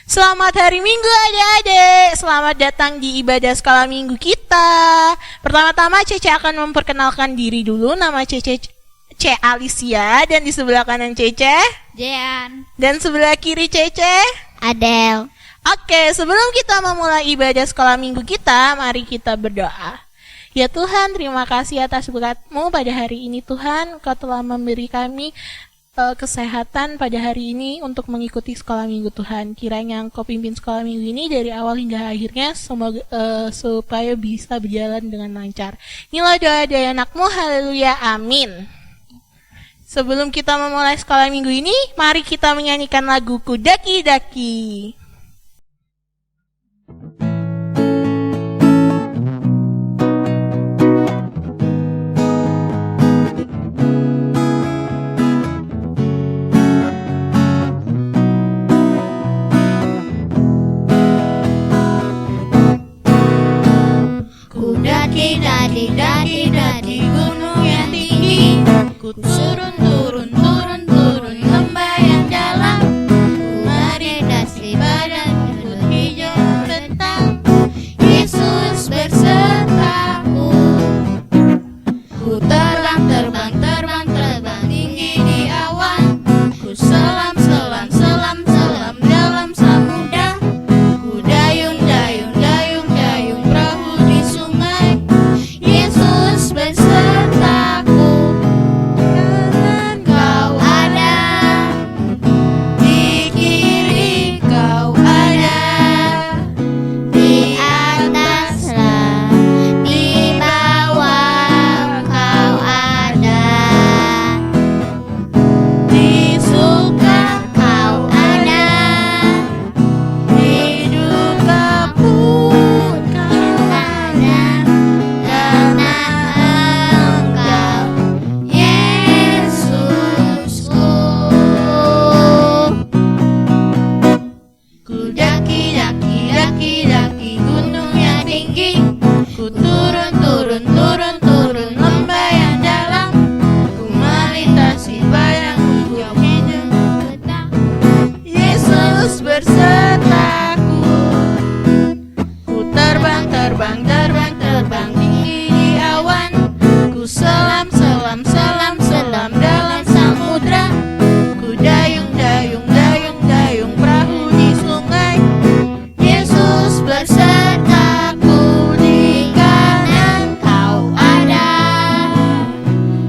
Selamat hari Minggu adik-adik. Selamat datang di ibadah sekolah minggu kita. Pertama-tama Cece akan memperkenalkan diri dulu. Nama Cece C. Alicia. Dan di sebelah kanan Cece Jean. dan sebelah kiri Cece Adel. Oke, sebelum kita memulai ibadah sekolah minggu kita, mari kita berdoa. Ya Tuhan, terima kasih atas berkat-Mu pada hari ini Tuhan. Kau telah memberi kami kesehatan pada hari ini untuk mengikuti sekolah minggu Tuhan. Kiranya Engkau pimpin sekolah minggu ini dari awal hingga akhirnya, semoga supaya bisa berjalan dengan lancar. Inilah doa dari anak-Mu, haleluya, amin. Sebelum kita memulai sekolah minggu ini, mari kita menyanyikan lagu Kudaki-daki. Daki gunung yang tinggi, ku turun lembah yang dalam, ku meditasi pada rumput hijau rentang. Yesus bersertaku, ku terbang tinggi di awan, ku selam dalam samudra, ku dayung perahu di sungai. Yesus bersertaku, kanan Kau ada, di kiri Kau ada, di ataslah, di bawah Kau ada, di suka Kau ada, di duka pun Kau ada. Karena Engkau Yesusku. Ku daki gunung yang tinggi, ku turun lembah yang dalam, ku melintasi padang hijau petang. Yesus bersertaku, ku terbang tinggi di awan, ku selam dalam samudra, ku dayung perahu di sungai. Yesus bersertaku, di kanan Kau ada,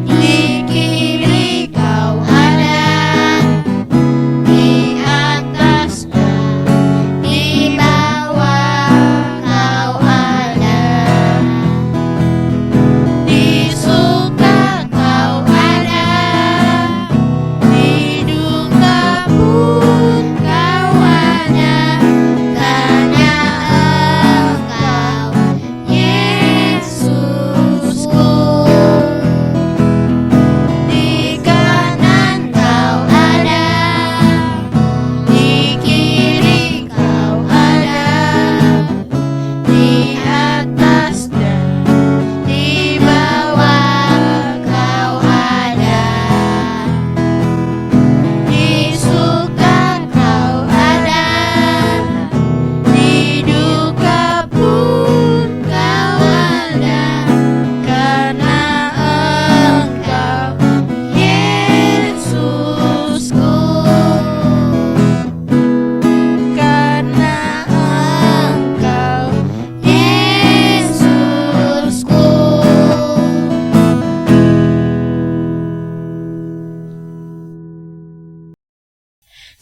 di kiri Kau ada, di atas di bawah Kau ada, di suka Kau ada, di duka pun Kau ada. Karena Engkau Yesusku. Di kanan Kau ada, di kiri Kau ada, di atas dan di bawah Kau ada, di suka Kau ada, di duka pun Kau ada. Karena Engkau Yesusku. Karena Engkau Yesusku.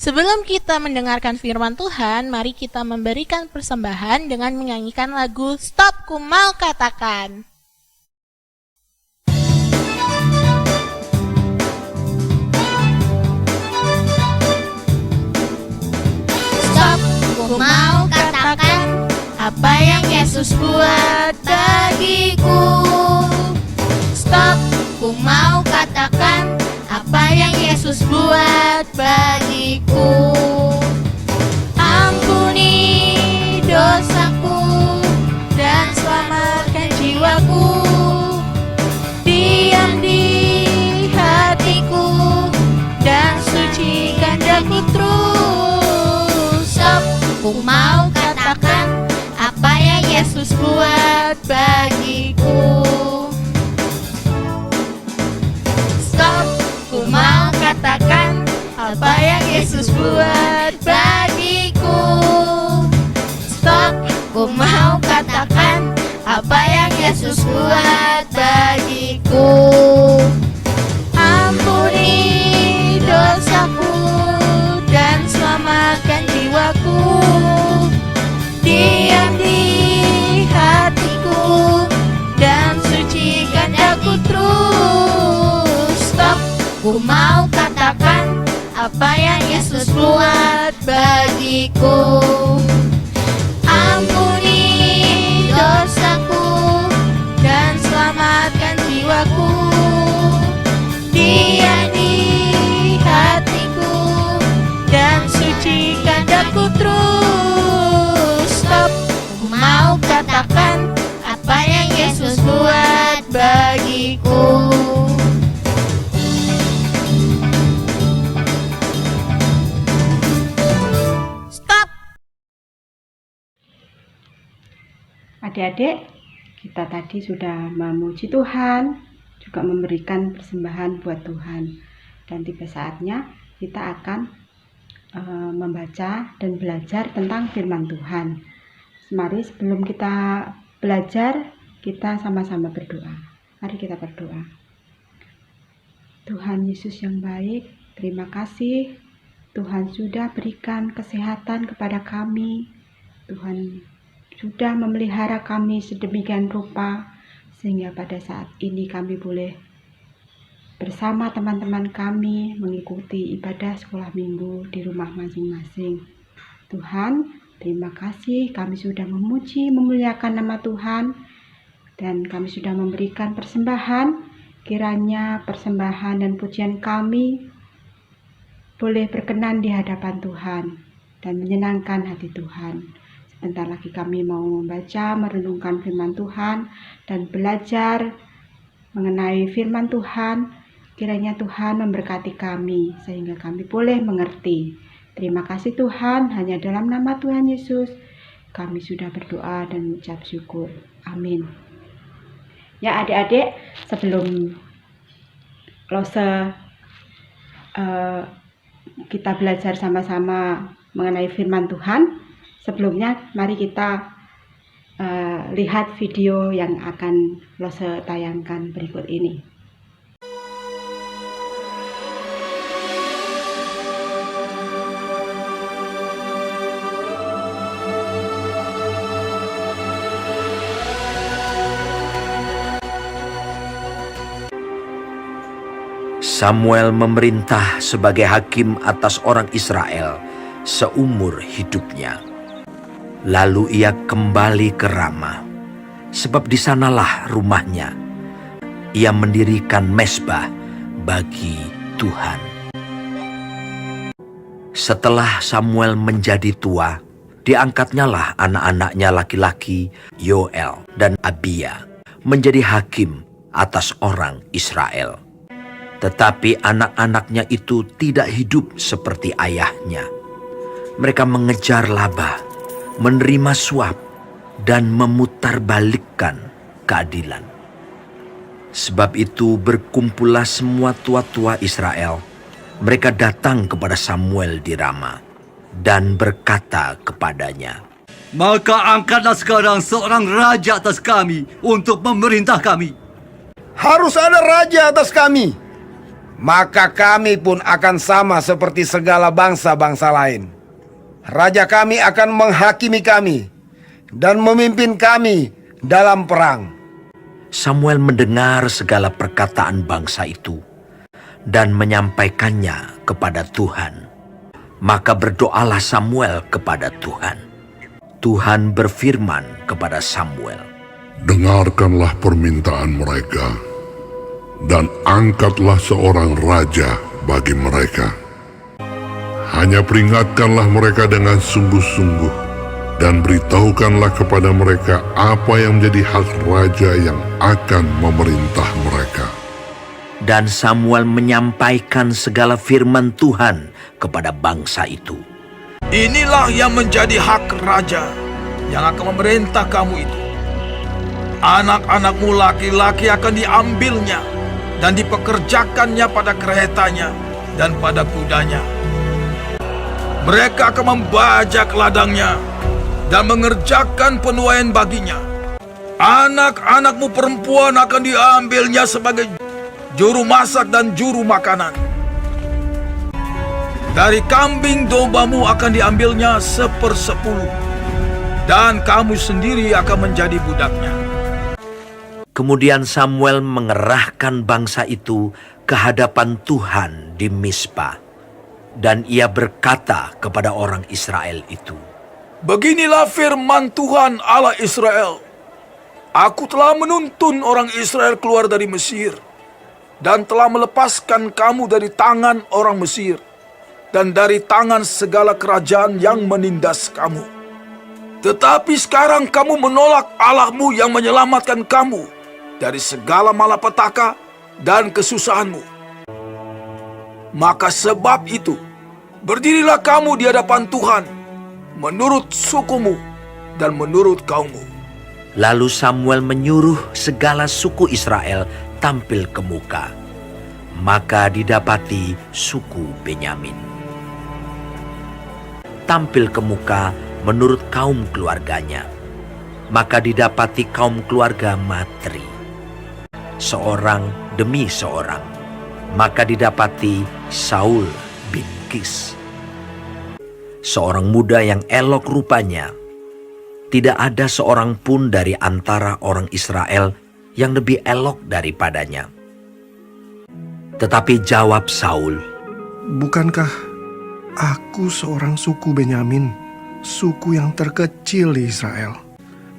Sebelum kita mendengarkan firman Tuhan, mari kita memberikan persembahan dengan menyanyikan lagu Stop Ku Mau Katakan. Stop, ku mau katakan apa yang Yesus buat bagiku. Stop, ku mau katakan apa yang Yesus buat bagiku. Ampuni dosaku dan selamatkan jiwaku. Diam di hatiku dan sucikan daku terus. Stop, apa yang Yesus buat bagiku. Stop, ku mau katakan apa yang Yesus buat bagiku. Ampuni dosaku dan selamatkan jiwaku. Diam di hatiku dan sucikan aku terus. Stop, ku mau katakan apa yang Yesus buat bagiku. Ampuni dosaku dan selamatkan jiwaku. Dia di hatiku dan sucikan aku terus. Stop, ku mau katakan apa yang Yesus buat bagiku. Stop. Adik-adik, kita tadi sudah memuji Tuhan, juga memberikan persembahan buat Tuhan. Dan tiba saatnya kita akan membaca dan belajar tentang firman Tuhan. Mari sebelum kita belajar, kita sama-sama berdoa. Mari kita berdoa. Tuhan Yesus yang baik, terima kasih Tuhan sudah berikan kesehatan kepada kami. Tuhan sudah memelihara kami sedemikian rupa, sehingga pada saat ini kami boleh bersama teman-teman kami mengikuti ibadah sekolah minggu di rumah masing-masing. Tuhan, terima kasih kami sudah memuji, memuliakan nama Tuhan, dan kami sudah memberikan persembahan. Kiranya persembahan dan pujian kami boleh berkenan di hadapan Tuhan dan menyenangkan hati Tuhan. Sebentar lagi kami mau membaca, merenungkan firman Tuhan, dan belajar mengenai firman Tuhan. Kiranya Tuhan memberkati kami, sehingga kami boleh mengerti. Terima kasih Tuhan, hanya dalam nama Tuhan Yesus kami sudah berdoa dan mengucap syukur. Amin. Ya adik-adik, sebelum kita belajar sama-sama mengenai firman Tuhan, sebelumnya mari kita lihat video yang akan Lose tayangkan berikut ini. Samuel memerintah sebagai hakim atas orang Israel seumur hidupnya. Lalu ia kembali ke Rama, sebab di sanalah rumahnya. Ia mendirikan mezbah bagi Tuhan. Setelah Samuel menjadi tua, diangkatnyalah anak-anaknya laki-laki Yoel dan Abia menjadi hakim atas orang Israel. Tetapi anak-anaknya itu tidak hidup seperti ayahnya. Mereka mengejar laba, menerima suap, dan memutarbalikkan keadilan. Sebab itu berkumpullah semua tua-tua Israel. Mereka datang kepada Samuel di Rama dan berkata kepadanya, "Maka angkatlah sekarang seorang raja atas kami untuk memerintah kami." Harus ada raja atas kami. Maka kami pun akan sama seperti segala bangsa-bangsa lain. Raja kami akan menghakimi kami dan memimpin kami dalam perang. Samuel mendengar segala perkataan bangsa itu dan menyampaikannya kepada Tuhan. Maka berdoalah Samuel kepada Tuhan. Tuhan berfirman kepada Samuel, "Dengarkanlah permintaan mereka, dan angkatlah seorang raja bagi mereka. Hanya peringatkanlah mereka dengan sungguh-sungguh, dan beritahukanlah kepada mereka apa yang menjadi hak raja yang akan memerintah mereka." Dan Samuel menyampaikan segala firman Tuhan kepada bangsa itu. Inilah yang menjadi hak raja yang akan memerintah kamu itu. Anak-anakmu laki-laki akan diambilnya dan dipekerjakannya pada keretanya dan pada kudanya. Mereka akan membajak ladangnya dan mengerjakan penuaian baginya. Anak-anakmu perempuan akan diambilnya sebagai juru masak dan juru makanan. Dari kambing dombamu akan diambilnya 1/10, dan kamu sendiri akan menjadi budaknya. Kemudian Samuel mengerahkan bangsa itu ke hadapan Tuhan di Mispa. Dan ia berkata kepada orang Israel itu, Beginilah firman Tuhan Allah Israel. Aku telah menuntun orang Israel keluar dari Mesir, dan telah melepaskan kamu dari tangan orang Mesir, dan dari tangan segala kerajaan yang menindas kamu. Tetapi sekarang kamu menolak Allahmu yang menyelamatkan kamu dari segala malapetaka dan kesusahanmu. Maka sebab itu, berdirilah kamu di hadapan Tuhan, menurut sukumu dan menurut kaummu. Lalu Samuel menyuruh segala suku Israel tampil ke muka. Maka didapati suku Benyamin tampil ke muka menurut kaum keluarganya. Maka didapati kaum keluarga Matri, seorang demi seorang. Maka didapati Saul bin Kis, seorang muda yang elok rupanya. Tidak ada seorang pun dari antara orang Israel yang lebih elok daripadanya. Tetapi jawab Saul, Bukankah aku seorang suku Benyamin, suku yang terkecil di Israel?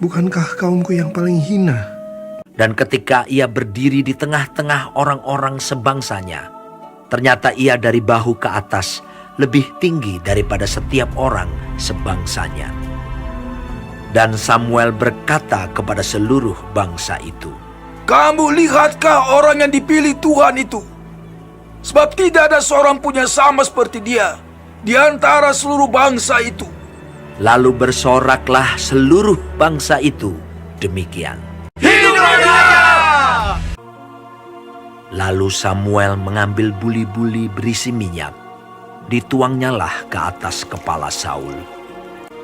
Bukankah kaumku yang paling hina? Dan ketika ia berdiri di tengah-tengah orang-orang sebangsanya, ternyata ia dari bahu ke atas lebih tinggi daripada setiap orang sebangsanya. Dan Samuel berkata kepada seluruh bangsa itu, Kamu lihatkah orang yang dipilih Tuhan itu? Sebab tidak ada seorang pun yang sama seperti dia di antara seluruh bangsa itu. Lalu bersoraklah seluruh bangsa itu demikian. Hidup raja! Lalu Samuel mengambil buli-buli berisi minyak, dituangnyalah ke atas kepala Saul,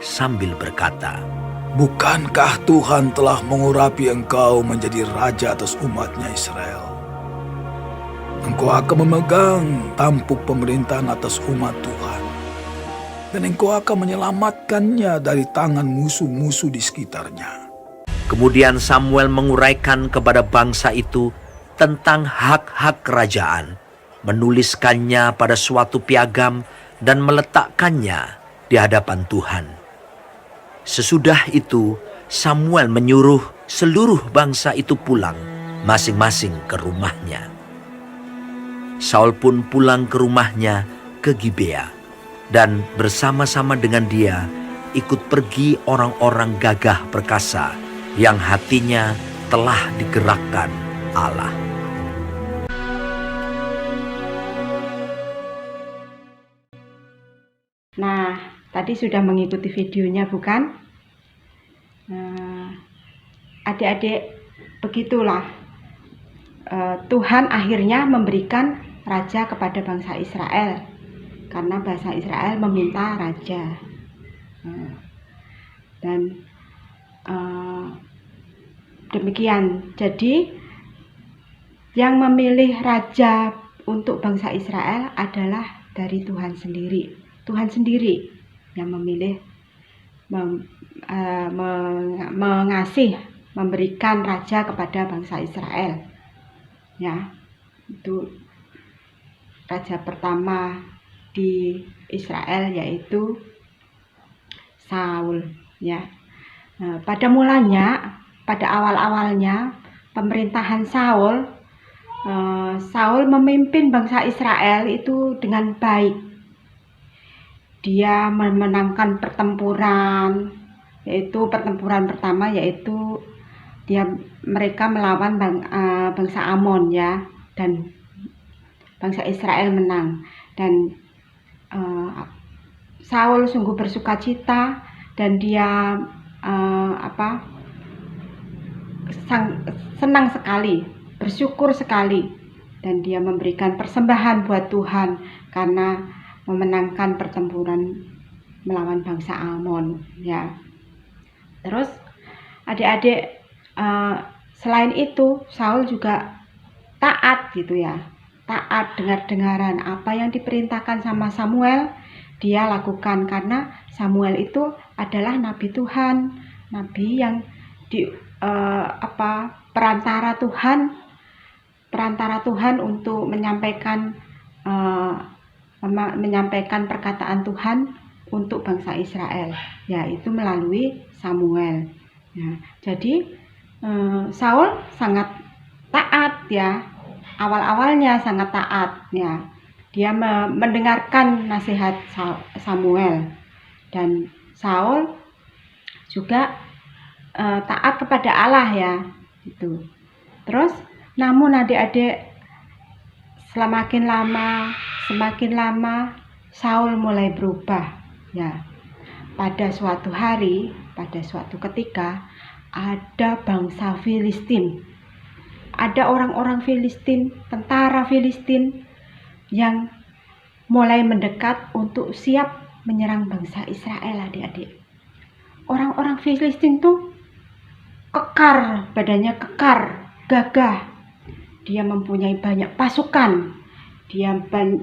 sambil berkata, Bukankah Tuhan telah mengurapi engkau menjadi raja atas umatnya Israel? Engkau akan memegang tampuk pemerintahan atas umat Tuhan, dan engkau akan menyelamatkannya dari tangan musuh-musuh di sekitarnya. Kemudian Samuel menguraikan kepada bangsa itu tentang hak-hak kerajaan, menuliskannya pada suatu piagam dan meletakkannya di hadapan Tuhan. Sesudah itu Samuel menyuruh seluruh bangsa itu pulang masing-masing ke rumahnya. Saul pun pulang ke rumahnya ke Gibea, dan bersama-sama dengan dia ikut pergi orang-orang gagah perkasa yang hatinya telah digerakkan Allah. Nah, tadi sudah mengikuti videonya bukan? Adik-adik, begitulah Tuhan akhirnya memberikan raja kepada bangsa Israel, karena bangsa Israel meminta raja. Dan demikian, jadi yang memilih raja untuk bangsa Israel adalah dari Tuhan sendiri. Tuhan sendiri yang memilih, mengasih, memberikan raja kepada bangsa Israel. Ya, itu raja pertama di Israel yaitu Saul. Ya, pada mulanya, pada awal-awalnya pemerintahan Saul, Saul memimpin bangsa Israel itu dengan baik. Dia memenangkan pertempuran, yaitu pertempuran pertama yaitu mereka melawan bangsa Amon, ya, dan bangsa Israel menang. Dan Saul sungguh bersukacita dan dia senang sekali, bersyukur sekali dan dia memberikan persembahan buat Tuhan karena memenangkan pertempuran melawan bangsa Amon, ya. Terus adik-adik, selain itu Saul juga taat gitu ya, taat, dengar-dengaran apa yang diperintahkan sama Samuel dia lakukan, karena Samuel itu adalah nabi Tuhan, nabi yang perantara Tuhan untuk menyampaikan perkataan Tuhan untuk bangsa Israel, yaitu melalui Samuel. Ya, jadi Saul sangat taat ya, awal-awalnya sangat taat ya. Dia mendengarkan nasihat Samuel, dan Saul juga taat kepada Allah ya, gitu. Terus namun adik-adik, semakin lama Saul mulai berubah ya. Pada suatu hari, pada suatu ketika, ada bangsa Filistin, ada orang-orang Filistin, tentara Filistin yang mulai mendekat untuk siap menyerang bangsa Israel, adik-adik. Orang-orang Filistin tuh kekar, badannya kekar, gagah. Dia mempunyai banyak pasukan, dia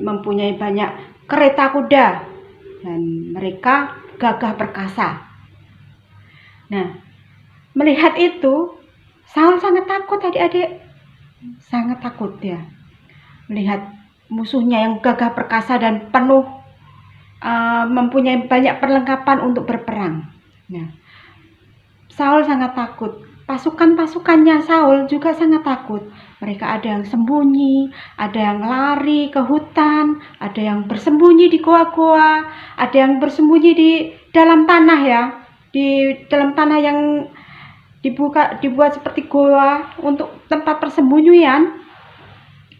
mempunyai banyak kereta kuda, dan mereka gagah perkasa. Nah, melihat itu, Saul sangat takut, adik-adik. Sangat takut ya, melihat musuhnya yang gagah perkasa dan penuh mempunyai banyak perlengkapan untuk berperang. Nah, Saul sangat takut. Pasukan-pasukannya Saul juga sangat takut. Mereka ada yang sembunyi, ada yang lari ke hutan, ada yang bersembunyi di goa-goa, ada yang bersembunyi di dalam tanah ya, di dalam tanah yang dibuat seperti goa untuk tempat persembunyian.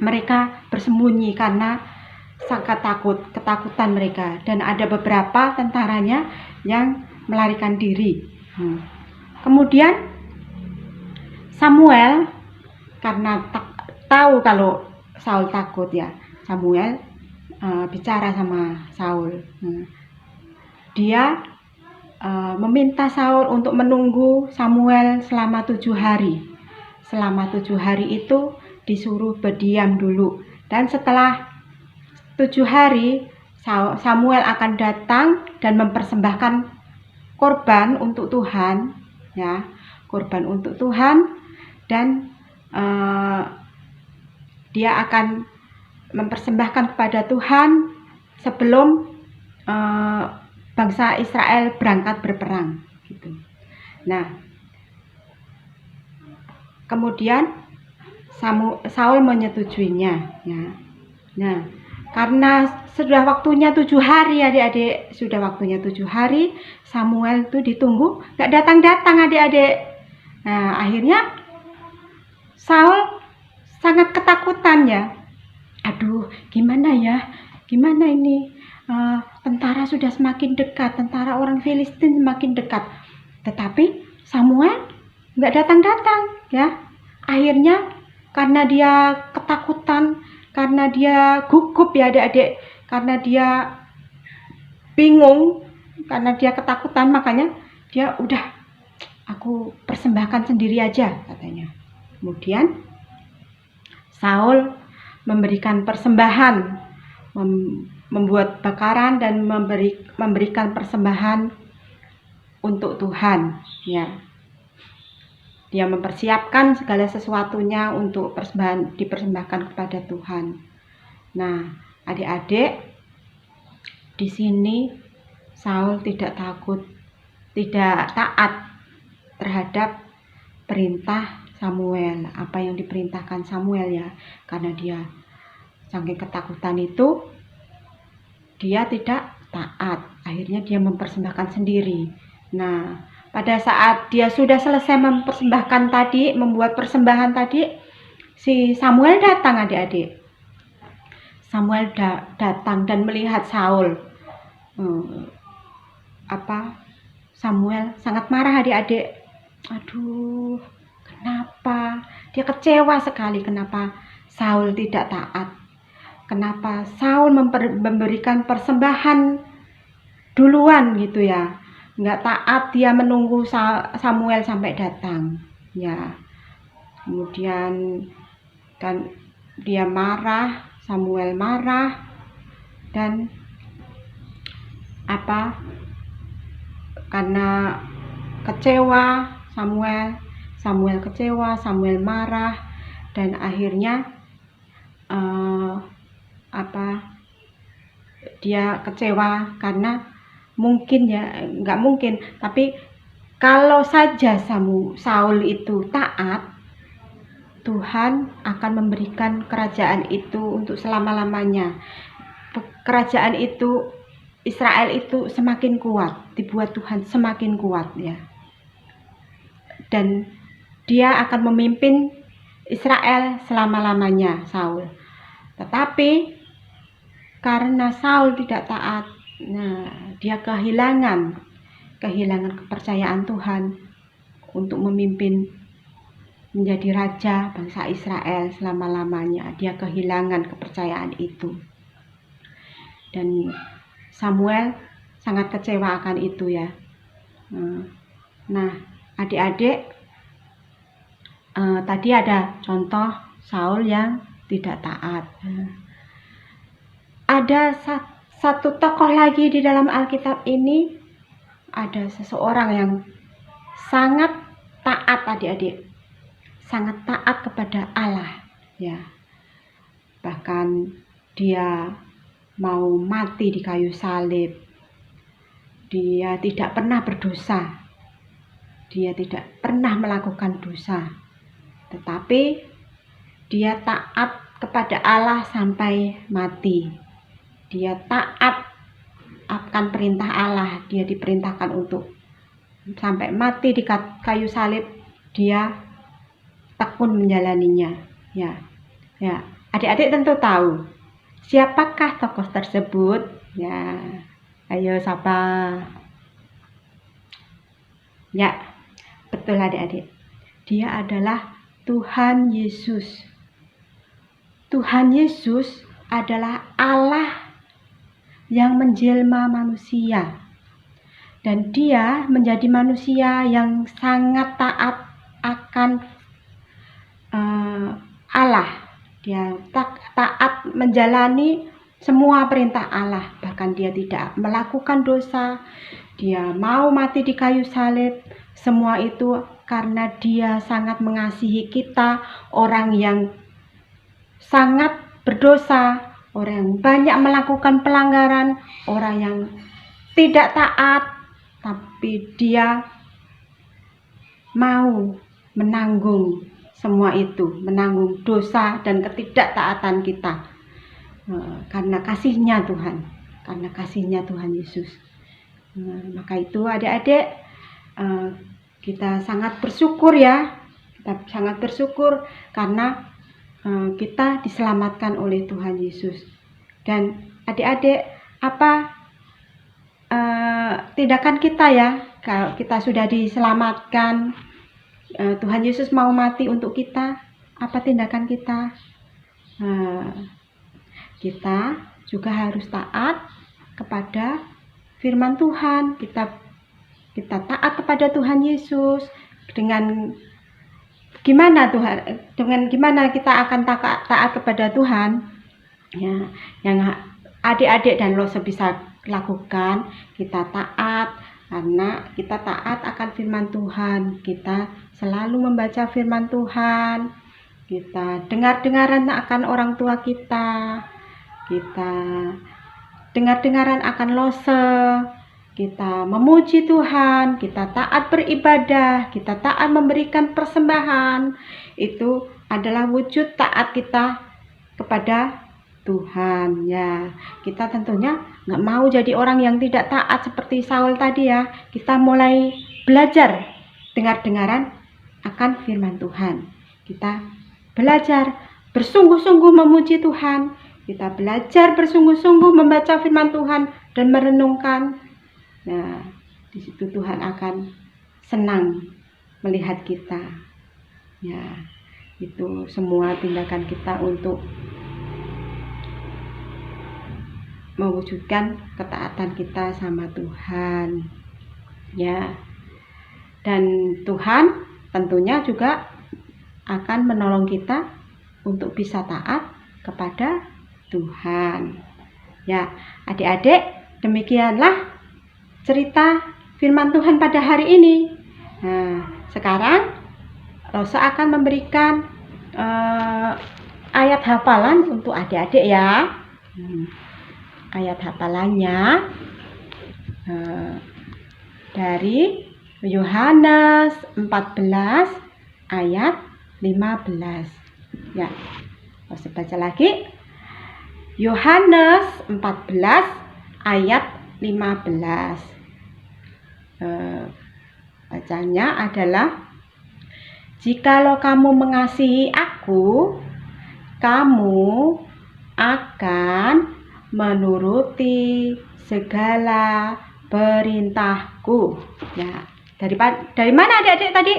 Mereka bersembunyi karena sangat takut, ketakutan mereka, dan ada beberapa tentaranya yang melarikan diri. Kemudian Samuel, karena tahu kalau Saul takut ya, Samuel bicara sama Saul. Dia meminta Saul untuk menunggu Samuel selama 7 hari. Selama 7 hari itu disuruh berdiam dulu, dan setelah 7 hari Samuel akan datang dan mempersembahkan korban untuk Tuhan ya, korban untuk Tuhan, dan dia akan mempersembahkan kepada Tuhan sebelum bangsa Israel berangkat berperang gitu. Nah, kemudian Saul menyetujuinya ya. Nah, karena sudah waktunya 7 hari adik-adik, sudah waktunya 7 hari, Samuel itu ditunggu gak datang-datang adik-adik. Nah, akhirnya Saul sangat ketakutan ya. Aduh, gimana ya, gimana ini, tentara sudah semakin dekat, tentara orang Filistin semakin dekat, tetapi Samuel gak datang-datang ya. Akhirnya karena dia ketakutan, karena dia gugup ya adik-adik, karena dia bingung, karena dia ketakutan, makanya dia udah, aku persembahkan sendiri aja katanya. Kemudian Saul memberikan persembahan, membuat bakaran dan memberikan persembahan untuk Tuhan ya. Dia mempersiapkan segala sesuatunya untuk dipersembahkan kepada Tuhan. Nah, adik-adik, di sini Saul tidak takut, tidak taat terhadap perintah Samuel, apa yang diperintahkan Samuel ya, karena dia saking ketakutan itu dia tidak taat. Akhirnya dia mempersembahkan sendiri. Nah, pada saat dia sudah selesai mempersembahkan tadi, membuat persembahan tadi, si Samuel datang adik-adik. Samuel datang dan melihat Saul. Samuel sangat marah adik-adik. Aduh, kenapa? Dia kecewa sekali kenapa Saul tidak taat? Kenapa Saul memberikan persembahan duluan gitu ya? Nggak taat, dia menunggu Samuel sampai datang. Ya, kemudian kan dia marah, Samuel marah, dan karena kecewa Samuel kecewa, Samuel marah, dan akhirnya dia kecewa karena mungkin ya, nggak mungkin, tapi kalau saja Saul itu taat, Tuhan akan memberikan kerajaan itu untuk selama-lamanya. Kerajaan itu, Israel itu semakin kuat, dibuat Tuhan semakin kuat ya. Dan dia akan memimpin Israel selama-lamanya, Saul. Tetapi karena Saul tidak taat, dia kehilangan kepercayaan Tuhan untuk memimpin menjadi raja bangsa Israel selama-lamanya. Dia kehilangan kepercayaan itu. Dan Samuel sangat kecewa akan itu ya. Nah, adik-adik, tadi ada contoh Saul yang tidak taat. Ada satu tokoh lagi di dalam Alkitab ini, ada seseorang yang sangat taat, adik-adik, sangat taat kepada Allah ya. Bahkan dia mau mati di kayu salib. Dia tidak pernah berdosa, dia tidak pernah melakukan dosa, tetapi dia taat kepada Allah sampai mati. Dia taat akan perintah Allah. Dia diperintahkan untuk sampai mati di kayu salib, dia tekun menjalaninya ya. Adik-adik tentu tahu siapakah tokoh tersebut ya. Ayo siapa? Ya, betul adik-adik, dia adalah Tuhan Yesus. Tuhan Yesus adalah Allah yang menjelma manusia, dan dia menjadi manusia yang sangat taat akan Allah. Dia taat menjalani semua perintah Allah, bahkan dia tidak melakukan dosa. Dia mau mati di kayu salib. Semua itu karena dia sangat mengasihi kita, orang yang sangat berdosa, orang yang banyak melakukan pelanggaran, orang yang tidak taat, tapi dia mau menanggung semua itu, menanggung dosa dan ketidaktaatan kita karena kasihnya Tuhan, karena kasihnya Tuhan Yesus. Maka itu adik-adik, kita sangat bersyukur ya, kita sangat bersyukur karena kita diselamatkan oleh Tuhan Yesus. Dan adik-adik, apa tindakan kita ya, kalau kita sudah diselamatkan, Tuhan Yesus mau mati untuk kita, apa tindakan kita? Kita juga harus taat kepada firman Tuhan. Kita taat kepada Tuhan Yesus. Dengan gimana kita akan taat kepada Tuhan ya, yang adik-adik dan lo sebisa lakukan, kita taat karena kita taat akan firman Tuhan. Kita selalu membaca firman Tuhan, kita dengar-dengaran akan orang tua kita dengar-dengaran akan lose, kita memuji Tuhan, kita taat beribadah, kita taat memberikan persembahan. Itu adalah wujud taat kita kepada Tuhan ya. Kita tentunya nggak mau jadi orang yang tidak taat seperti Saul tadi ya. Kita mulai belajar dengar-dengaran akan firman Tuhan. Kita belajar bersungguh-sungguh memuji Tuhan. Kita belajar bersungguh-sungguh membaca firman Tuhan dan merenungkan. Nah, di situ Tuhan akan senang melihat kita. Ya. Itu semua tindakan kita untuk mewujudkan ketaatan kita sama Tuhan, ya. Dan Tuhan tentunya juga akan menolong kita untuk bisa taat kepada Tuhan. Ya, adik-adik, demikianlah cerita firman Tuhan pada hari ini. Nah, sekarang Rosa akan memberikan ayat hafalan untuk adik-adik ya. Ayat hafalannya dari Yohanes 14 ayat 15. Ya, Rosa baca lagi. Yohanes 14 ayat 15. Bacanya adalah, jikalau kamu mengasihi aku, kamu akan menuruti segala perintahku. Ya, dari mana adik-adik tadi?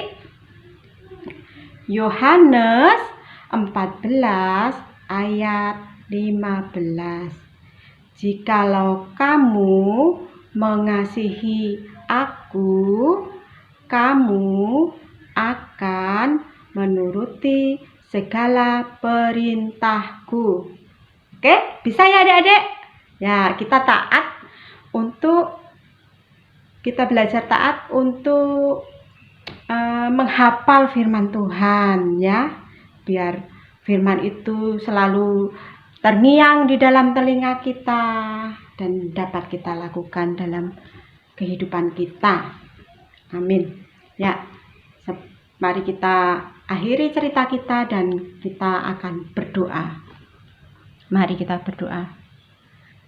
Yohanes 14 ayat 15. Jikalau kamu mengasihi aku, kamu akan menuruti segala perintahku. Oke, bisa ya adik-adik? Ya, kita belajar taat untuk menghafal firman Tuhan ya. Biar firman itu selalu terngiang di dalam telinga kita dan dapat kita lakukan dalam kehidupan kita. Amin. Ya, mari kita akhiri cerita kita dan kita akan berdoa. Mari kita berdoa.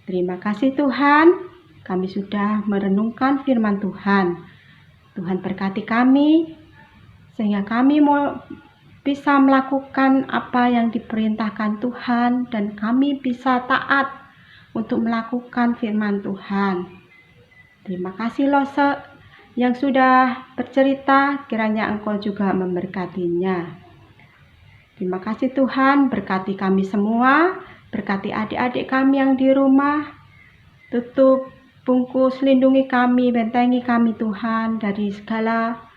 Terima kasih Tuhan, kami sudah merenungkan firman Tuhan. Tuhan berkati kami, sehingga kami mau bisa melakukan apa yang diperintahkan Tuhan, dan kami bisa taat untuk melakukan firman Tuhan. Terima kasih Lose yang sudah bercerita, kiranya Engkau juga memberkatinya. Terima kasih Tuhan, berkati kami semua, berkati adik-adik kami yang di rumah, tutup, bungkus, lindungi kami, bentengi kami Tuhan dari segala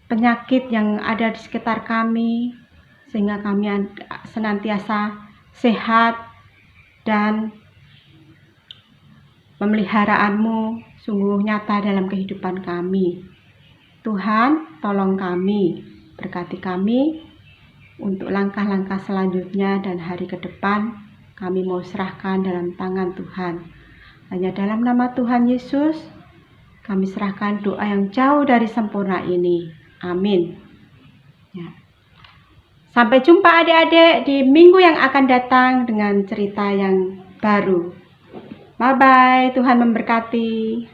penyakit yang ada di sekitar kami, sehingga kami senantiasa sehat dan pemeliharaanmu sungguh nyata dalam kehidupan kami. Tuhan, tolong kami, berkati kami untuk langkah-langkah selanjutnya, dan hari ke depan kami mau serahkan dalam tangan Tuhan. Hanya dalam nama Tuhan Yesus kami serahkan doa yang jauh dari sempurna ini. Amin. Ya. Sampai jumpa adik-adik di minggu yang akan datang dengan cerita yang baru. Bye-bye, Tuhan memberkati.